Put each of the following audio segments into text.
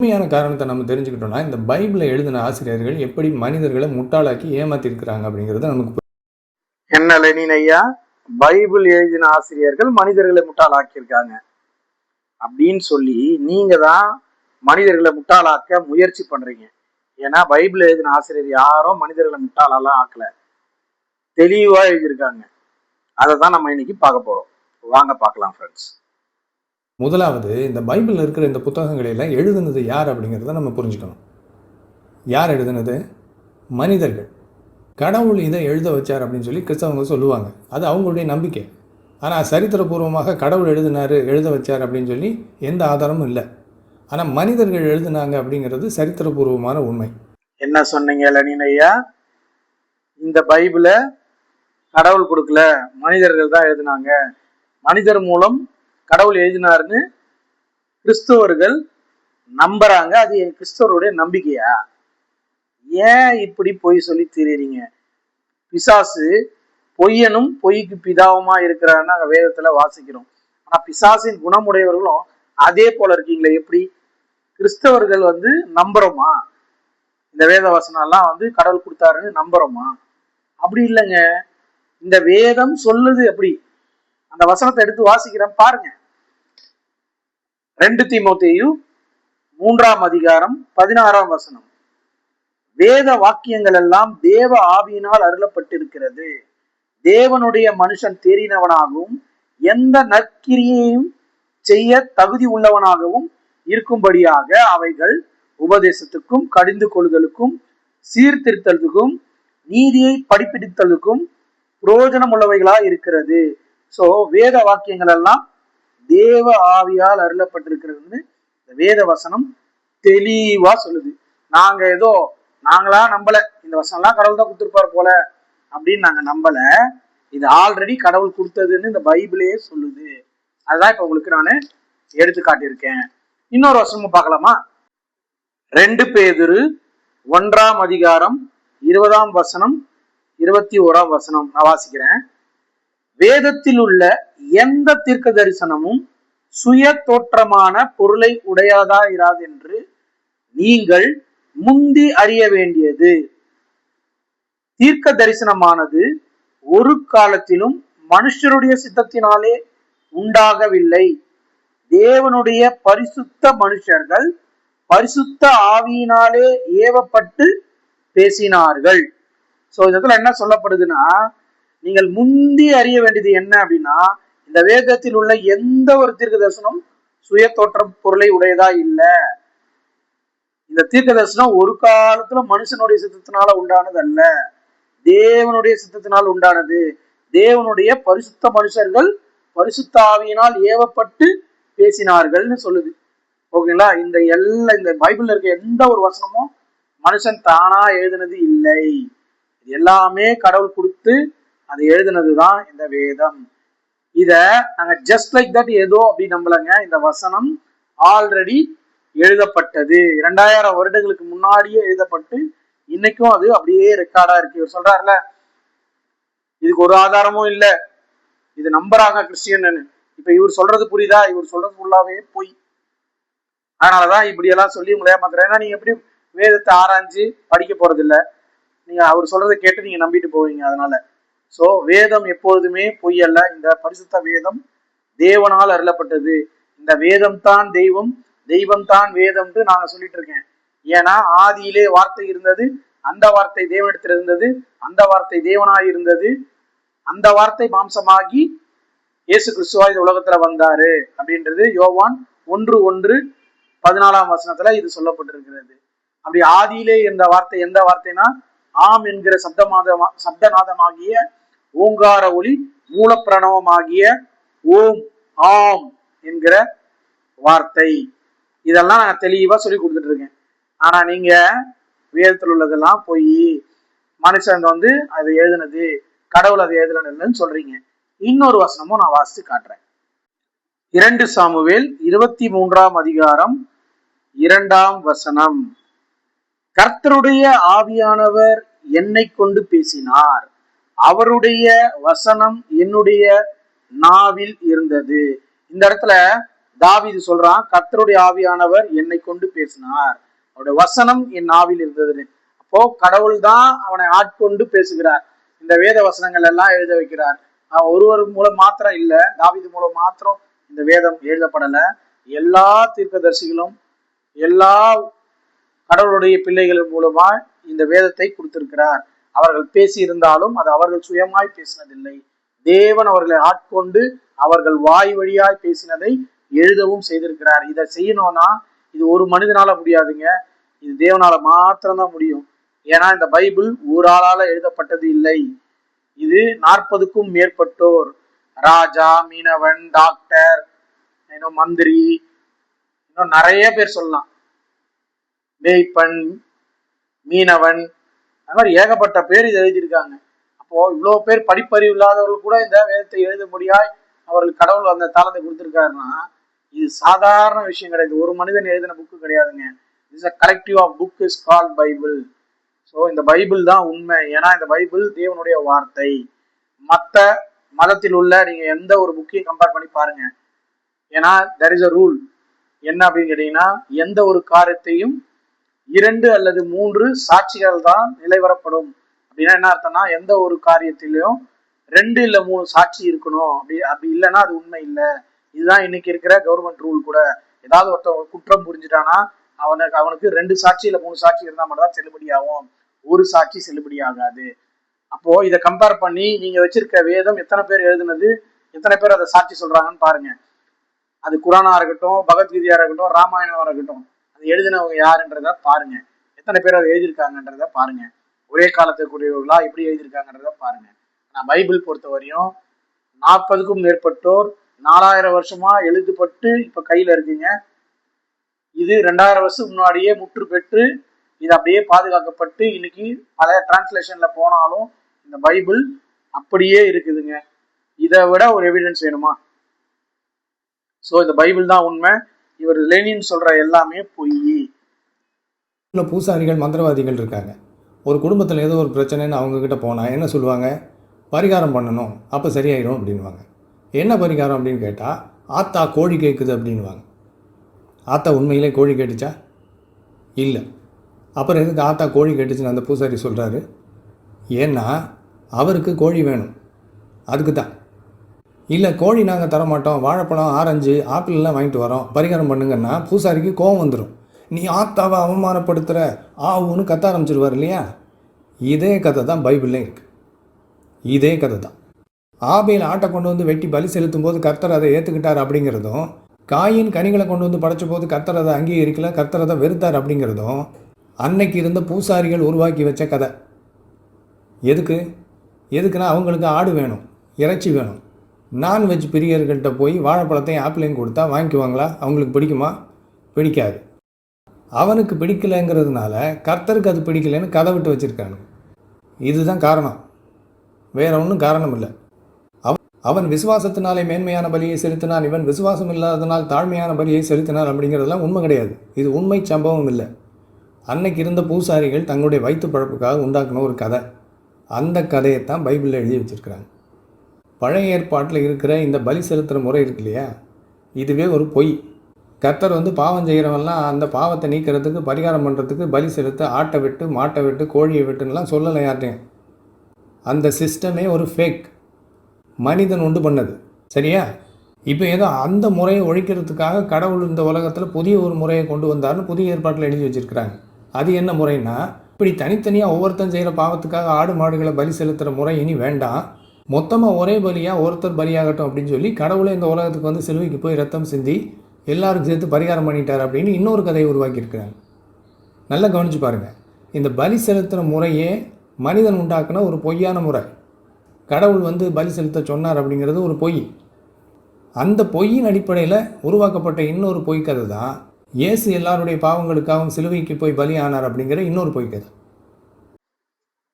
உண்மையான காரணத்தை நம்ம தெரிஞ்சுக்கிட்டோம்னா, இந்த பைபிளை எழுதின ஆசிரியர்கள் எப்படி மனிதர்களை முட்டாளாக்கி ஏமாத்திருக்கிறாங்க அப்படிங்கிறது நமக்கு என்ன லெனின் ஐயா, பைபிள் எழுதின ஆசிரியர்கள் மனிதர்களை முட்டாளாக்கியிருக்காங்க அப்படின்னு சொல்லி நீங்க தான் மனிதர்களை முட்டாளாக்க முயற்சி பண்றீங்க. ஏன்னா பைபிள் எழுதின ஆசிரியர் யாரும் மனிதர்களை முட்டாளெல்லாம் ஆக்கல, தெளிவா எழுதியிருக்காங்க. அதை தான் நம்ம இன்னைக்கு பார்க்க போறோம். வாங்க பார்க்கலாம் ஃப்ரெண்ட்ஸ். முதலாவது, இந்த பைபிளில் இருக்கிற இந்த புத்தகங்களை எல்லாம் எழுதுனது யார் அப்படிங்கிறத நம்ம புரிஞ்சுக்கணும். யார் எழுதுனது? மனிதர்கள். கடவுள் இதை எழுத வச்சார் அப்படின்னு சொல்லி கிறிஸ்தவங்க சொல்லுவாங்க. அது அவங்களுடைய நம்பிக்கை. ஆனால் சரித்திரபூர்வமாக கடவுள் எழுத வச்சார் அப்படின்னு சொல்லி எந்த ஆதாரமும் இல்லை. ஆனால் மனிதர்கள் எழுதினாங்க அப்படிங்கிறது சரித்திரபூர்வமான உண்மை. என்ன சொன்னீங்க லெனின் ஐயா? இந்த பைபிளை கடவுள் கொடுக்கல, மனிதர்கள் தான் எழுதினாங்க, மனிதர் மூலம் கடவுள் எழுதினாருன்னு கிறிஸ்தவர்கள் நம்புறாங்க. அது கிறிஸ்தவருடைய நம்பிக்கையா? ஏன் இப்படி பொய் சொல்லி தெரியுறீங்க? பிசாசு பொய்யனும் பொய்க்கு பிதாவுமா இருக்கிறான்னு நாங்க வேதத்துல வாசிக்கிறோம். ஆனா பிசாசின் குணமுடையவர்களும் அதே போல இருக்கீங்களே, எப்படி? கிறிஸ்தவர்கள் நம்புறோமா? இந்த வேத வசனம் எல்லாம் கடவுள் கொடுத்தாருன்னு நம்புறோமா? அப்படி இல்லைங்க. இந்த வேதம் சொல்லுது எப்படி? அந்த வசனத்தை எடுத்து வாசிக்கிறேன் பாருங்க. 2 தீமோத்தேயு 3ஆம் அதிகாரம் 16ஆம் வசனம். வேத வாக்கியங்கள் எல்லாம் தேவ ஆவியினால் அருளப்பட்டிருக்கிறது, தேவனுடைய மனுஷன் தேறினவனாகவும் எந்த நற்கிரியையும் செய்ய தகுதி உள்ளவனாகவும் இருக்கும்படியாக அவைகள் உபதேசத்துக்கும் கடிந்து கொள்ளுதலுக்கும் சீர்திருத்தலுக்கும் நீதியை படிப்பிடித்தலுக்கும் புரோஜனம் உள்ளவைகளா இருக்கிறது. சோ வேத வாக்கியங்கள் எல்லாம் தேவ ஆவியால் அருளப்பட்டிருக்கிறதுன்னு வேத வசனம் தெளிவா சொல்லுது. நாங்களா நம்பல, இந்த வசனம் எல்லாம் கடவுள் தான் கொடுத்துருப்பாரு போல அப்படின்னு நாங்க நம்பல. இது ஆல்ரெடி கடவுள் கொடுத்ததுன்னு இந்த பைபிளே சொல்லுது. அதுதான் இப்ப உங்களுக்கு நான் எடுத்து காட்டியிருக்கேன். இன்னொரு வசனமும் பார்க்கலாமா? 2 பேதுரு 1ஆம் அதிகாரம் 20ஆம் வசனம் 21ஆம் வசனம் நான் வாசிக்கிறேன். வேதத்தில் உள்ள எந்த தீர்க்க தரிசனமும் சுய தோற்றமான பொருளை உடையதா இராது என்று நீங்கள் முந்தி அறிய வேண்டியது. தீர்க்க தரிசனமானது ஒரு காலத்திலும் மனுஷருடைய சித்தத்தினாலே உண்டாகவில்லை, தேவனுடைய பரிசுத்த மனுஷர்கள் பரிசுத்த ஆவியினாலே ஏவப்பட்டு பேசினார்கள். சோ இதுல என்ன சொல்லப்படுதுன்னா, நீங்கள் முந்தி அறிய வேண்டியது என்ன அப்படின்னா, இந்த வேதத்தில் உள்ள எந்த ஒரு தீர்க்க தரிசனம் சுய தோற்றம் பொருளை உடையதா இல்லை. இந்த தீர்க்க தரிசனம் ஒரு காலத்துல மனுஷனுடைய சித்தத்தினால உண்டானது அல்ல, தேவனுடைய சித்தத்தினால் உண்டானது. தேவனுடைய பரிசுத்த மனுஷர்கள் பரிசுத்த ஆவியினால் ஏவப்பட்டு பேசினார்கள்னு சொல்லுது. ஓகேங்களா? இந்த பைபிள்ல இருக்க எந்த ஒரு வசனமும் மனுஷன் தானா எழுதினது இல்லை. எல்லாமே கடவுள் கொடுத்து அது எழுதினதுதான் இந்த வேதம். இத நாங்க ஜஸ்ட் லைக் தட் ஏதோ அப்படி நம்பலங்க. இந்த வசனம் ஆல்ரெடி எழுதப்பட்டது, 2000 வருடங்களுக்கு முன்னாடியே எழுதப்பட்டு இன்னைக்கும் அது அப்படியே ரெக்கார்டா இருக்கு. இவர் சொல்றாருல, இதுக்கு ஒரு ஆதாரமும் இல்லை, இது நம்புறாங்க கிறிஸ்டியன். இப்ப இவர் சொல்றது புரியுதா? இவர் சொல்றது ஃபுல்லாவே பொய். அதனாலதான் இப்படி எல்லாம் சொல்லி உங்களை ஏமாத்துறேன். ஏன்னா நீங்க எப்படி வேதத்தை ஆராய்ஞ்சு படிக்க போறது இல்லை, நீங்க அவர் சொல்றதை கேட்டு நீங்க நம்பிட்டு போவீங்க. அதனால சோ வேதம் எப்பொழுதுமே பொய் அல்ல. இந்த பரிசுத்த வேதம் தேவனால் அருளப்பட்டது. இந்த வேதம் தான் தெய்வம், தெய்வம் தான் வேதம் நாங்க சொல்லிட்டு இருக்கேன். ஏன்னா ஆதியிலே வார்த்தை இருந்தது, அந்த வார்த்தை தேவனிடத்தில் இருந்தது, அந்த வார்த்தை தேவனாய் இருந்தது, அந்த வார்த்தை மாம்சமாகி இயேசு கிறிஸ்துவா இந்த உலகத்துல வந்தாரு அப்படின்றது யோவான் 1:14ஆம் வசனத்துல இது சொல்லப்பட்டிருக்கிறது. அப்படி ஆதியிலே இருந்த வார்த்தை எந்த வார்த்தைனா, ஆம் என்கிற சப்தநாதமாகிய ஓங்கார ஒளி மூலப்பிரணவமாகிய ஓம் ஆம் என்கிற வார்த்தை. இதெல்லாம் நான் தெளிவா சொல்லி கொடுத்துட்டு இருக்கேன். ஆனா நீங்க வேதத்தில் உள்ளதெல்லாம் போய் மனுஷன் அதை எழுதினது, கடவுள் அதை எழுதலன்னு சொல்றீங்க. இன்னொரு வசனமும் நான் வாசித்து காட்டுறேன். 2 சாமுவேல் 23ஆம் அதிகாரம் 2ஆம் வசனம். கர்த்தருடைய ஆவியானவர் என்னை கொண்டு பேசினார், அவருடைய வசனம் என்னுடைய நாவில் இருந்தது. இந்த இடத்துல தாவீது சொல்றான், கர்த்தருடைய ஆவியானவர் என்னை கொண்டு பேசினார், அவருடைய வசனம் என் ஆவியில் இருந்தது. அப்போ கடவுள் தான் அவனை ஆட்கொண்டு பேசுகிறார். இந்த வேத வசனங்கள் எல்லாம் எழுத வைக்கிறார். ஒருவர் மூலம் மாத்திரம் இல்ல, தாவீது மூலம் மாத்திரம் இந்த வேதம் எழுதப்படல. எல்லா தீர்க்கதரிசிகளும் எல்லா கடவுளுடைய பிள்ளைகள் மூலமா இந்த வேதத்தை கொடுத்திருக்கிறார். அவர்கள் பேசி இருந்தாலும் அது அவர்கள் சுயமாய் பேசினதில்லை. தேவன் அவர்களை ஆட்கொண்டு அவர்கள் வாய் வழியாய் பேசினதை எழுதவும் செய்திருக்கிறார். இதை செய்யணும்னா இது ஒரு மனிதனால முடியாதுங்க, இது தேவனால மாத்திரம்தான் முடியும். ஏன்னா இந்த பைபிள் ஒரு ஆளால எழுதப்பட்டது இல்லை. இது 40க்கும் மேற்பட்டோர், ராஜா, மீனவன், டாக்டர், இன்னும் மந்திரி, இன்னும் நிறைய பேர் சொல்லலாம், மேய்ப்பன், மீனவன், அது மாதிரி ஏகப்பட்ட பேர் இதை எழுதியிருக்காங்க. அப்போ இவ்வளவு பேர் படிப்பறிவு இல்லாதவர்கள் கூட இந்த வேதத்தை எழுத முடியாய் அவர்கள் கடவுள் அந்த தாளத்தை கொடுத்திருக்காருன்னா இது சாதாரண விஷயம் கிடையாது. ஒரு மனிதன் எழுதின புக்கு கிடையாதுங்க. It's a collective of book is called Bible. So இந்த பைபிள் தான் உண்மை. ஏன்னா இந்த பைபிள் தேவனுடைய வார்த்தை. மற்ற மதத்தில் உள்ள நீங்க எந்த ஒரு புக்கையும் கம்பேர் பண்ணி பாருங்க. ஏன்னா தெர் இஸ் அ ரூல். என்ன அப்படின்னு கேட்டீங்கன்னா, எந்த ஒரு காரியத்தையும் 2 அல்லது 3 சாட்சிகள் தான் நிலைவரப்படும். அப்படின்னா என்ன அர்த்தம்னா, எந்த ஒரு காரியத்திலையும் 2 இல்ல 3 சாட்சி இருக்கணும். அப்படி இல்லைன்னா அது உண்மை இல்லை. இதுதான் இன்னைக்கு இருக்கிற கவர்மெண்ட் ரூல் கூட. ஏதாவது ஒருத்தவங்க குற்றம் புரிஞ்சுட்டானா அவனுக்கு 2 சாட்சி இல்ல 3 சாட்சி இருந்தா மட்டும் தான் செல்லுபடி ஆகும், ஒரு சாட்சி செல்லுபடி ஆகாது. அப்போ இதை கம்பேர் பண்ணி நீங்க வச்சிருக்க வேதம் எத்தனை பேர் எழுதுனது, எத்தனை பேர் அதை சாட்சி சொல்றாங்கன்னு பாருங்க. அது குரானா இருக்கட்டும், பகவத்கீதையா இருக்கட்டும், ராமாயணமா இருக்கட்டும், அது எழுதினவங்க யாருன்றத பாருங்க. எத்தனை பேர் அதை எழுதியிருக்காங்கன்றத பாருங்க. ஒரே காலத்துக்குரியவர்களா எப்படி எழுதியிருக்காங்கன்றத பாருங்க. நான் பைபிள் பொறுத்த வரையும் 40க்கும் மேற்பட்டோர் 4000 வருஷமா எழுதப்பட்டு இப்ப கையில இருக்குங்க. இது 2000 வருஷம் முன்னாடியே முற்று பெற்று இது அப்படியே பாதுகாக்கப்பட்டு இன்னைக்கு பழைய டிரான்ஸ்லேஷன்ல போனாலும் இந்த பைபிள் அப்படியே இருக்குதுங்க. இதை விட ஒரு எவிடன்ஸ் வேணுமா? ஸோ இந்த பைபிள் தான் உண்மை. இவர் லெனின் சொல்ற எல்லாமே பொய். பூசாரிகள், மந்திரவாதிகள் இருக்காங்க. ஒரு குடும்பத்தில் ஏதோ ஒரு பிரச்சனைன்னு அவங்கக்கிட்ட போனால் என்ன சொல்லுவாங்க? பரிகாரம் பண்ணணும், அப்போ சரியாயிடும் அப்படின்வாங்க. என்ன பரிகாரம் அப்படின்னு கேட்டால், ஆத்தா கோழி கேட்குது அப்படின்வாங்க. ஆத்தா உண்மையிலே கோழி கேட்டுச்சா? இல்லை. அப்புறம் எதுக்கு ஆத்தா கோழி கேட்டுச்சுன்னு அந்த பூசாரி சொல்கிறாரு? ஏன்னா அவருக்கு கோழி வேணும், அதுக்கு தான். இல்லை கோழி நாங்கள் தரமாட்டோம், வாழைப்பழம், ஆரஞ்சு, ஆப்பிள்லாம் வாங்கிட்டு வரோம், பரிகாரம் பண்ணுங்கன்னா பூசாரிக்கு கோவம் வந்துடும். நீ ஆத்தாவை அவமானப்படுத்துகிற ஆவுன்னு கத்த ஆரம்பிச்சிருவார் இல்லையா? இதே கதை தான் பைபிள்லேயும் இருக்குது. இதே கதை தான். ஆபேல் ஆட்டை கொண்டு வந்து வெட்டி பலி செலுத்தும் போது கர்த்தர் அதை ஏற்றுக்கிட்டார் அப்படிங்கிறதும், காயின் கனிகளை கொண்டு வந்து படைச்ச போது கர்த்தர் அதை அங்கீகரிக்கல, கர்த்தர் அதை வெறுத்தார் அப்படிங்கிறதும் அன்னைக்கு இருந்த பூசாரிகள் உருவாக்கி வச்ச கதை. எதுக்குன்னா அவங்களுக்கு ஆடு வேணும், இறைச்சி வேணும். நான்வெஜ் பிரியர்கள்ட்ட போய் வாழைப்பழத்தையும் ஆப்பிளையும் கொடுத்தா வாங்கிக்குவாங்களா? அவங்களுக்கு பிடிக்குமா? பிடிக்காது. அவனுக்கு பிடிக்கலைங்கிறதுனால கர்த்தருக்கு அது பிடிக்கலைன்னு கதை விட்டு வச்சுருக்கானு. இதுதான் காரணம், வேற ஒன்றும் காரணம் இல்லை. அவன் விசுவாசத்தினாலே மேன்மையான பலியை செலுத்தினான், இவன் விசுவாசம் இல்லாதனால் தாழ்மையான பலியை செலுத்தினான் அப்படிங்கிறதெல்லாம் உண்மை கிடையாது. இது உண்மை சம்பவம் இல்லை. அன்னைக்கு இருந்த பூசாரிகள் தங்களுடைய வயிற்று பழப்புக்காக உண்டாக்குன ஒரு கதை. அந்த கதையைத்தான் பைபிளில் எழுதி வச்சுருக்கிறாங்க. பழைய ஏற்பாட்டில் இருக்கிற இந்த பலி செலுத்துகிற முறை இருக்கு இல்லையா, இதுவே ஒரு பொய். கர்த்தர் பாவம் செய்கிறவன்லாம் அந்த பாவத்தை நீக்கிறதுக்கு, பரிகாரம் பண்ணுறதுக்கு பலி செலுத்த ஆட்டை விட்டு, மாட்டை விட்டு, கோழியை விட்டுன்னெலாம் சொல்லலை யார்ட்டையும். அந்த சிஸ்டமே ஒரு ஃபேக், மனிதன் உண்டு பண்ணது. சரியா? இப்போ ஏதோ அந்த முறையை ஒழிக்கிறதுக்காக கடவுள் இந்த உலகத்தில் புதிய ஒரு முறையை கொண்டு வந்தார்னு புதிய ஏற்பாட்டில் எழுதி வச்சுருக்கிறாங்க. அது என்ன முறைன்னா, இப்படி தனித்தனியாக ஒவ்வொருத்தன் செய்கிற பாவத்துக்காக ஆடு மாடுகளை பலி செலுத்துகிற முறை இனி வேண்டாம், மொத்தமாக ஒரே பலியாக ஒருத்தர் பலியாகட்டும் அப்படின்னு சொல்லி கடவுளே இந்த உலகத்துக்கு சிலுவைக்கு போய் ரத்தம் சிந்தி எல்லாருக்கும் சேர்த்து பரிகாரம் பண்ணிட்டார் அப்படின்னு இன்னொரு கதையை உருவாக்கியிருக்கிறாங்க. நல்லா கவனித்து பாருங்கள். இந்த பலி செலுத்துகிற முறையே மனிதன் உண்டாக்குன ஒரு பொய்யான முறை. கடவுள் பலி செலுத்த சொன்னார் அப்படிங்கிறது ஒரு பொய். அந்த பொய்யின் அடிப்படையில் உருவாக்கப்பட்ட இன்னொரு பொய் கதை தான் இயேசு எல்லாருடைய பாவங்களுக்காகவும் சிலுவைக்கு போய் பலி ஆனார் அப்படிங்கிற இன்னொரு பொய் கதை.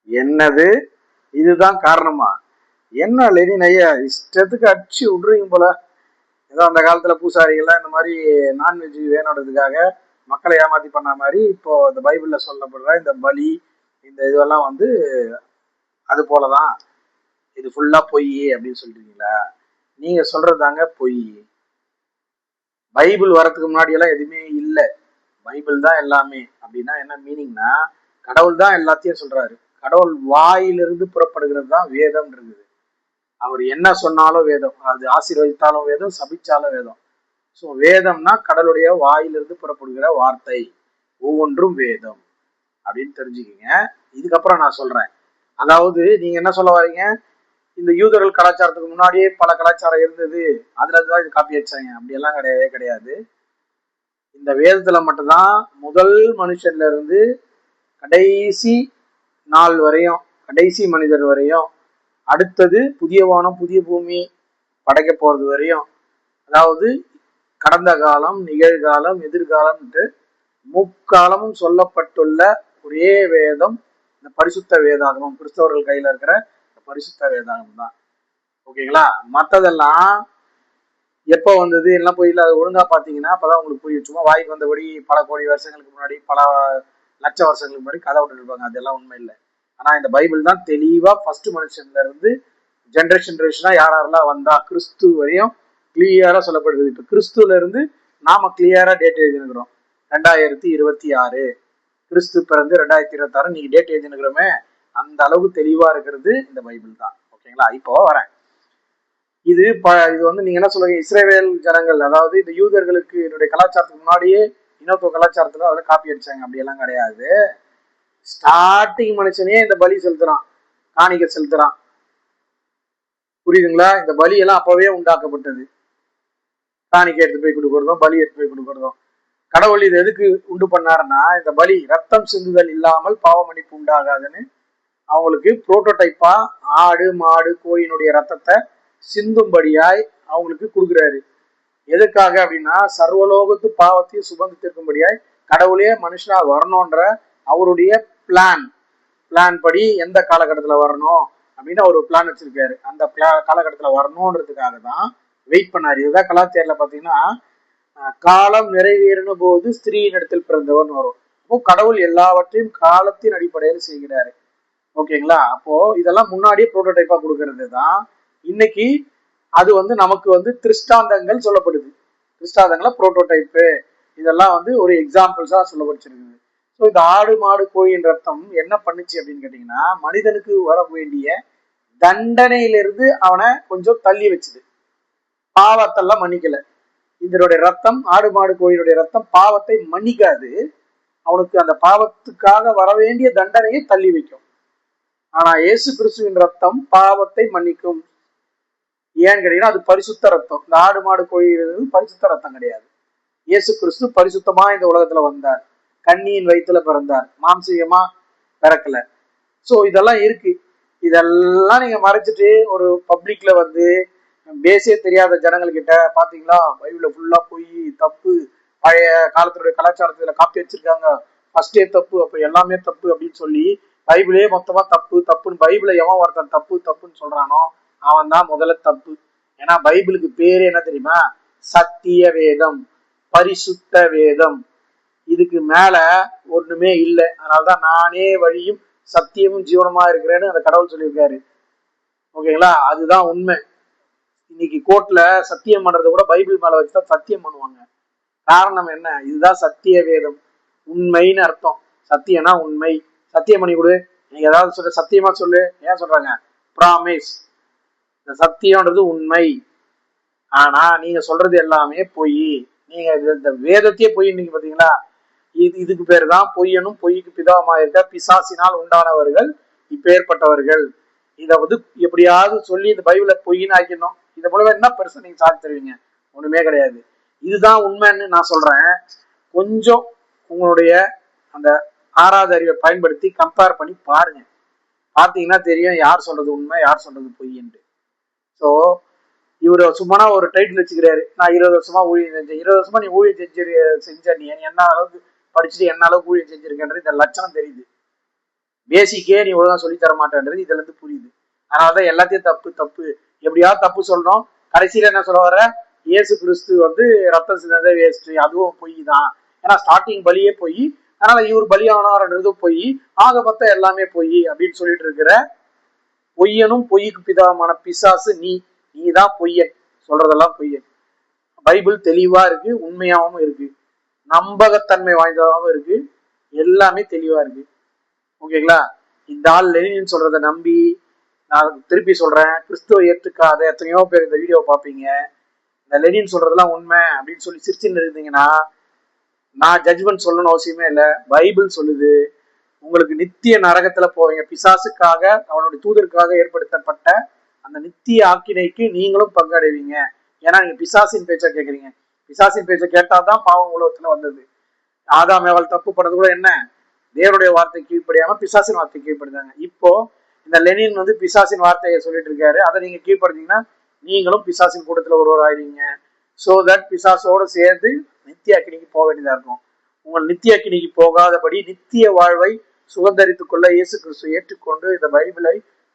என்னது? இதுதான் காரணமா? என்ன லெனின் ஐயா இஷ்டத்துக்கு அடிச்சு விடுறீங்க போல. ஏதோ அந்த காலத்துல பூசாரிகள்லாம் இந்த மாதிரி நான்வெஜ் வேணுன்றதுக்காக மக்களை ஏமாத்தி பண்ண மாதிரி இப்போ இந்த பைபிள்ல சொல்லப்படுற இந்த பலி, இந்த இதெல்லாம் அது போலதான், இது ஃபுல்லா பொய் அப்படின்னு சொல்றீங்களா? நீங்க சொல்றதாங்க பொய். பைபிள் வரதுக்கு முன்னாடி எல்லாம் எதுவுமே இல்லை, பைபிள் தான் எல்லாமே. அப்படின்னா என்ன மீனிங்னா, கடவுள் தான் எல்லாத்தையும் சொல்றாரு. கடவுள் வாயிலிருந்து புறப்படுகிறது தான் வேதம் இருக்குது. அவர் என்ன சொன்னாலும் வேதம், அது ஆசீர்வதித்தாலும் வேதம், சபிச்சாலும் வேதம். ஸோ வேதம்னா கடவுளுடைய வாயிலிருந்து புறப்படுகிற வார்த்தை, ஒவ்வொன்றும் வேதம் அப்படின்னு தெரிஞ்சுக்கிங்க. இதுக்கப்புறம் நான் சொல்றேன். அதாவது நீங்க என்ன சொல்ல வரீங்க, இந்த யூதர்கள் கலாச்சாரத்துக்கு முன்னாடியே பல கலாச்சாரம் இருந்தது, அதுலதான் இது காப்பி வச்சாங்க, அப்படியெல்லாம் கிடையவே கிடையாது. இந்த வேதத்துல மட்டும்தான் முதல் மனுஷன்ல இருந்து கடைசி நாள் வரையும், கடைசி மனிதர் வரையும், அடுத்தது புதிய வானம் புதிய பூமி படைக்க போறது வரையும், அதாவது கடந்த காலம், நிகழ்காலம், எதிர்காலம்ட்டு முக்காலமும் சொல்லப்பட்டுள்ள ஒரே வேதம் இந்த பரிசுத்த வேதாகமம், கிறிஸ்தவர்கள் கையில இருக்கிற பரிசுத்த வேதாகமம் தான். ஓகேங்களா? மற்றதெல்லாம் எப்போ வந்தது எல்லாம் போய் அதை ஒழுங்கா பார்த்தீங்கன்னா அப்பதான் உங்களுக்கு புரியும். சும்மா வாய்க்கு வந்தபடி பல கோடி வருஷங்களுக்கு முன்னாடி, பல லட்ச வருஷங்களுக்கு முன்னாடி கதை விட்டு இருப்பாங்க, அதெல்லாம் உண்மை இல்லை. ஆனா இந்த பைபிள் தான் தெளிவா ஃபர்ஸ்ட் மனுஷன்ல இருந்து ஜென்ரேஷனா யாரெல்லாம் வந்தா கிறிஸ்து வரையும் கிளியரா சொல்லப்படுது. இப்ப கிறிஸ்துல இருந்து நாம கிளியரா டேட் எழுதினுக்கிறோம், 2026 கிறிஸ்து பிறந்து 2026 நீங்க டேட் எழுதினுக்கிறோமே, அந்த அளவுக்கு தெளிவா இருக்கிறது இந்த பைபிள் தான். ஓகேங்களா? இப்போ வரேன். இது வந்து நீங்க என்ன சொல்லுங்க, இஸ்ரேல் ஜனங்கள், அதாவது இந்த யூதர்களுக்கு என்னுடைய கலாச்சாரத்துக்கு முன்னாடியே இன்னொரு கலாச்சாரத்துல அதெல்லாம் காப்பி அடிச்சாங்க, அப்படியெல்லாம் கிடையாது. ஸ்டார்டிங் மனுஷனே இந்த பலி செலுத்துறான், காணிக்கை செலுத்துறான். புரியுதுங்களா? இந்த பலி எல்லாம் அப்பவே உண்டாக்கப்பட்டது. காணிக்கை எடுத்து போய் கொடுக்கறதும், பலி எடுத்து போய் கொடுக்கறதும். கடவுள் இது எதுக்கு உண்டு பண்ணாருன்னா, இந்த பலி ரத்தம் சிந்துதல் இல்லாமல் பாவ மன்னிப்பு உண்டாகாதுன்னு அவங்களுக்கு புரோட்டோடைப்பா ஆடு மாடு கோயினுடைய ரத்தத்தை சிந்தும்படியாய் அவங்களுக்கு கொடுக்குறாரு. எதுக்காக அப்படின்னா, சர்வலோகத்து பாவத்தையும் சுமந்திருக்கும்படியாய் கடவுளே மனுஷனா வரணும்ன்ற அவருடைய பிளான் படி எந்த காலகட்டத்துல வரணும் அப்படின்னு அவர் பிளான் வச்சிருக்காரு. அந்த காலகட்டத்துல வரணும்ன்றதுக்காக தான் வெயிட் பண்ணாரு. இதுதான் கலாச்சாரத்துல பாத்தீங்கன்னா, காலம் நிறைவேறின போது ஸ்திரீயின் இடத்தில் பிறந்தவன் வரும். அப்போ கடவுள் எல்லாவற்றையும் காலத்தின் அடிப்படையில் செய்கிறாரு. ஓகேங்களா? அப்போ இதெல்லாம் முன்னாடியே புரோட்டோடைப்பா கொடுக்கறது தான். இன்னைக்கு அது வந்து நமக்கு வந்து திருஷ்டாந்தங்கள் சொல்லப்படுது. திருஷ்டாந்தங்கள புரோட்டோடைப்பு இதெல்லாம் வந்து ஒரு எக்ஸாம்பிள்ஸா சொல்லப்பட்டிருக்குது. ஸோ இந்த ஆடு மாடு கோயின் ரத்தம் என்ன பண்ணுச்சு அப்படின்னு கேட்டீங்கன்னா, மனிதனுக்கு வர வேண்டிய தண்டனையிலிருந்து அவனை கொஞ்சம் தள்ளி வச்சுது. பாவத்தெல்லாம் மன்னிக்கல. இதனுடைய ரத்தம், ஆடு மாடு கோயிலுடைய ரத்தம் பாவத்தை மன்னிக்காது, அவனுக்கு அந்த பாவத்துக்காக வர வேண்டிய தண்டனையை தள்ளி வைக்கும். ஆனா இயேசு கிறிஸ்துவின் ரத்தம் பாவத்தை மன்னிக்கும். ஏன்னு கேட்டீங்கன்னா, அது பரிசுத்த ரத்தம். இந்த ஆடு மாடு கோயில் பரிசுத்த ரத்தம் கிடையாது. இயேசு கிறிஸ்து பரிசுத்தமா இந்த உலகத்துல வந்தார், கன்னியின் வயிற்றுல பிறந்தார், மாம்சீகமா பிறக்கல. சோ இதெல்லாம் இருக்கு. இதெல்லாம் நீங்க மறைச்சிட்டு ஒரு பப்ளிக்ல வந்து பேசே தெரியாத ஜனங்கள்கிட்ட பாத்தீங்களா பைபிள்ல ஃபுல்லா போய் தப்பு, பழைய காலத்தினுடைய கலாச்சாரத்துல காப்பி வச்சிருக்காங்க, ஃபர்ஸ்டே தப்பு, அப்ப எல்லாமே தப்பு அப்படின்னு சொல்லி பைபிளே மொத்தமா தப்பு தப்புன்னு, பைபிளை எவன் ஒருத்தன் தப்பு தப்புன்னு சொல்றானோ அவன் தான் முதல்ல தப்பு. ஏன்னா பைபிளுக்கு பேரு என்ன தெரியுமா? சத்திய வேதம், பரிசுத்த வேதம். இதுக்கு மேல ஒண்ணுமே இல்லை. அதனாலதான் நானே வழியும் சத்தியமும் ஜீவனமா இருக்கிறேன்னு அந்த கடவுள் சொல்லியிருக்காரு. ஓகேங்களா? அதுதான் உண்மை. இன்னைக்கு கோர்ட்ல சத்தியம் பண்றதை கூட பைபிள் மேல வச்சுதான் சத்தியம் பண்ணுவாங்க. காரணம் என்ன? இதுதான் சத்திய வேதம், உண்மைன்னு அர்த்தம். சத்தியம்னா உண்மை. சத்தியம் பண்ணி கொடு, நீங்க ஏதாவது சொல்ல சத்தியமா சொல்லு. ஏன் சொல்றாங்க? ப்ராமிஸ். இந்த சத்தியம்ன்றது உண்மை. ஆனா நீங்க சொல்றது எல்லாமே பொய். நீங்க இந்த வேதத்தையே பொய். இன்னைக்கு பாத்தீங்களா, இதுக்கு பேரு தான் பொய்யனும் பொய்க்கு பிதாவமா இருக்க பிசாசினால் உண்டானவர்கள் இப்பேற்பட்டவர்கள். இதை வந்து எப்படியாவது சொல்லி இந்த பைபிளை பொய்ன்னு ஆக்கணும். இதை மூலமா என்ன பெருசா நீங்க சாட்சி தருவீங்க? ஒண்ணுமே கிடையாது. இதுதான் உண்மைன்னு நான் சொல்றேன். கொஞ்சம் உங்களுடைய அந்த ஆறாவது அறிவை பயன்படுத்தி கம்பேர் பண்ணி பாருங்க. பார்த்தீங்கன்னா தெரியும் யார் சொல்றது உண்மை, யார் சொல்றது பொய்ன்ட்டு. ஸோ இவர் சும்மா ஒரு டைட்டில் வச்சுக்கிறாரு, நான் 20 வருஷமா ஊழியம் செஞ்சேன். 20 வருஷமா நீ ஊழியம் செஞ்ச நீ என்ன அளவுக்கு படிச்சுட்டு என்ன அளவுக்கு ஊழியம் செஞ்சிருக்கன்றது இந்த லட்சணம் தெரியுது. பேசிக்கே நீ ஒழுங்கா சொல்லி தர மாட்டேன்றது இதுல இருந்து புரியுது. அதனாலதான் எல்லாத்தையும் தப்பு தப்பு, எப்படியாவது தப்பு சொல்லணும். கடைசியில என்ன சொல்ல வர, இயேசு கிறிஸ்து வந்து ரத்தம் சிந்ததே வேஸ்ட், அதுவும் பொய் தான். ஏன்னா ஸ்டார்டிங் பலியே பொய், அதனால இவர் பலியானதும் பொய், ஆக மொத்தம் எல்லாமே பொய் அப்படின்னு சொல்லிட்டு இருக்கிற பொய்யனும் பொய்க்கு பிதாவான பிசாசு நீ. நீதான் பொய்யன், சொல்றதெல்லாம் பொய்யன். பைபிள் தெளிவா இருக்கு, உண்மையாகவும் இருக்கு, நம்பகத்தன்மை வாய்ந்ததாகவும் இருக்கு, எல்லாமே தெளிவா இருக்கு. ஓகேங்களா? இந்த ஆள் லெனின் சொல்றதை நம்பி, நான் திருப்பி சொல்றேன், கிறிஸ்துவ ஏற்றுக்காத எத்தனையோ பேர் இந்த வீடியோ பார்ப்பீங்க. இந்த லெனின் சொல்றதெல்லாம் உண்மை அப்படின்னு சொல்லி சிரிச்சுன்னு இருந்தீங்கன்னா, நான் ஜட்ஜ்மெண்ட் சொல்லணும்னு அவசியமே இல்லை. பைபிள் சொல்லுது, உங்களுக்கு நித்திய நரகத்துல போவீங்க. பிசாசுக்காக அவனுடைய தூதருக்காக ஏற்படுத்தப்பட்ட அந்த நித்திய ஆக்கினைக்கு நீங்களும் பங்கடைவீங்க. ஏன்னா நீங்க பிசாசின் பேச்சை கேட்குறீங்க. பிசாசின் பேச்சை கேட்டாதான் பாவம் உலகத்துல வந்தது. ஆதாம் ஏவாள் தப்பு பண்ணது கூட என்ன, தேவனுடைய வார்த்தை கீழ்ப்படியாம பிசாசின் வார்த்தை கீழ்ப்படுத்தாங்க. இப்போ இந்த லெனின் வந்து பிசாசின் வார்த்தையை சொல்லிட்டு இருக்காரு. அதை நீங்க கீழ்ப்படுத்தீங்கன்னா நீங்களும் பிசாசின் கூட்டத்துல ஒருவர் ஆயிடுவீங்க. சோ தட் பிசாசோட சேர்ந்து நித்திய அக்கினிக்கு போக வேண்டியதா இருக்கும். உங்கள் நித்திய அக்கினிக்கு போகாதபடி நித்திய வாழ்வை சுதந்திரித்துக் கொள்ள இயேசு கிறிஸ்து ஏற்றுக்கொண்டு இந்த பைபிளை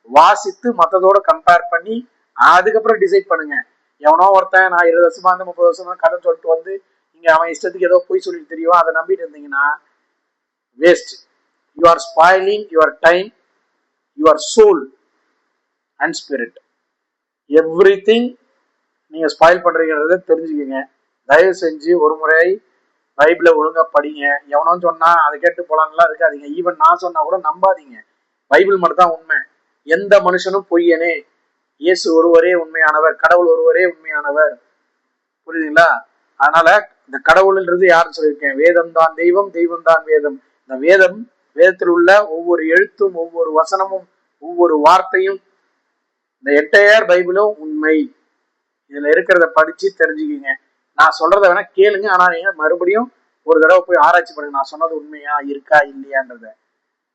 வாசித்து மற்றதோட கம்பேர் பண்ணி அதுக்கப்புறம் டிசைட் பண்ணுங்க. எவனோ ஒருத்தன் நான் 20 வருஷமா இருந்து 30 வருஷமா கதை சொல்லிட்டு வந்து இங்க அவன் இஷ்டத்துக்கு ஏதோ போய் சொல்லிட்டு தெரியும், அதை நம்பிட்டு இருந்தீங்கன்னா waste. You are spoiling your time, your soul and spirit. Everything நீங்க ஸ்பாயில் பண்றீங்கிறத தெரிஞ்சுக்கங்க. தயவு செஞ்சு ஒரு முறை பைபிளை ஒழுங்கா படிங்க. எவனோ சொன்னா அதை கேட்டு போலான்லாம் இருக்காதீங்க. ஈவன் நான் சொன்னா கூட நம்பாதீங்க. பைபிள் மட்டும் தான் உண்மை. எந்த மனுஷனும் பொய்யனே. இயேசு ஒருவரே உண்மையானவர், கடவுள் ஒருவரே உண்மையானவர். புரியுதுங்களா? அதனால இந்த கடவுள்ன்றது யாருன்னு சொல்லியிருக்கேன், வேதம் தான் தெய்வம், தெய்வம் தான் வேதம். இந்த வேதத்தில் உள்ள ஒவ்வொரு எழுத்தும், ஒவ்வொரு வசனமும், ஒவ்வொரு வார்த்தையும், இந்த என்டையர் பைபிளும் உண்மை. இதுல இருக்கிறத படிச்சு தெரிஞ்சுக்கிங்க. நான் சொல்றத வேணா கேளுங்க, ஆனா நீங்க மறுபடியும் ஒரு தடவை போய் ஆராய்ச்சி பண்ணுங்க, நான் சொன்னது உண்மையா இருக்கா இல்லையான்றத.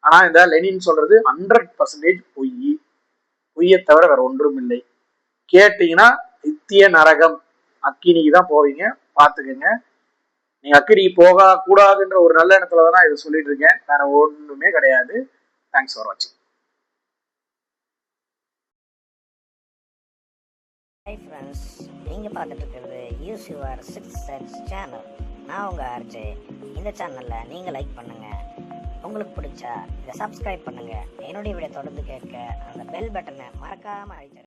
ஆனா இந்த லெனின் சொல்றது 100% பொய்யை தவிர வேற ஒன்றும் இல்லை. கேட்டீங்கன்னா நித்திய நரகம், அக்கினிக்கு தான் போவீங்க. பாத்துக்கங்க. நீங்க அக்கினிக்கு போக கூடாதுன்ற ஒரு நல்ல இடத்துலதான் நான் இதை சொல்லிட்டு இருக்கேன், வேற ஒண்ணுமே கிடையாது. தேங்க்ஸ் ஃபார் வாட்சிங். ஹை ஃப்ரெண்ட்ஸ், நீங்கள் பார்த்துட்டு இருக்கிறது use your six sense channel. நான் உங்கள் ஆர்ஜே. இந்த சேனலில் நீங்கள் லைக் பண்ணுங்கள், உங்களுக்கு பிடிச்சா இதை சப்ஸ்கிரைப் பண்ணுங்கள். என்னுடைய வீடியோ தொடர்ந்து கேட்க அந்த பெல் பட்டனை மறக்காமல் அழைச்சிருங்க.